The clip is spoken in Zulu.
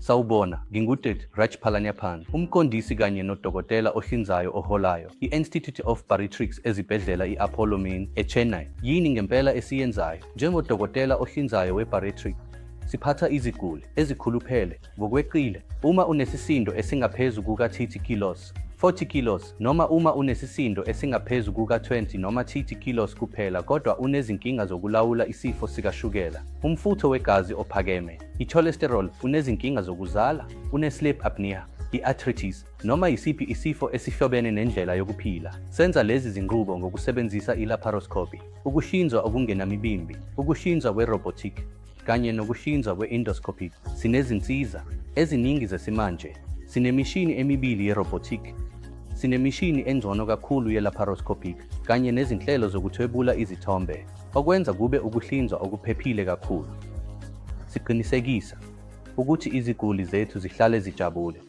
Sawubona, ngingu-Dkt. Raj Palaniaphan, umqondisi kanye nodokotela ohlinzayo oholayo i-Institute of Bariatrics ezibhedlela i-Apollo Main eChennai. Yini ngempela esiyenzayo? Njengodokotela ohlinzayo we-bariatric, siphatha iziguli ezikhuluphele ngokweqile uma unesisindo esingaphezu kuka-30 kilos, 40 kilos noma uma unesisindo esingaphezu kuka-20 noma 30 kilos kuphela kodwa unezinkinga zokulawula isifo sikashukela, umfutho wegazi ophakeme, i-cholesterol, unezinkinga zokuzala, une-sleep apnea, i-arthritis, noma yisiphi isifo esihlobene nendlela yokuphila. Senza lezi zinqubo ngokusebenzisa i-laparoscopy, ukuhlinzwa okungenamibimbi, ukuhlinzwa kwe-robotic, kanye nokuhlinzwa kwe-endoscopic. Sinezinsiza eziningi zesimanje. Sinemishini emibili ye-robotic, sinemishini engcono kakhulu ye-laparoscopic, kanye nezinhlelo zokuthwebula izithombe, okwenza kube ukuhlinzwa okuphephile kakhulu. Siqinisekisa ukuthi iziguli zethu zihlale zijabule.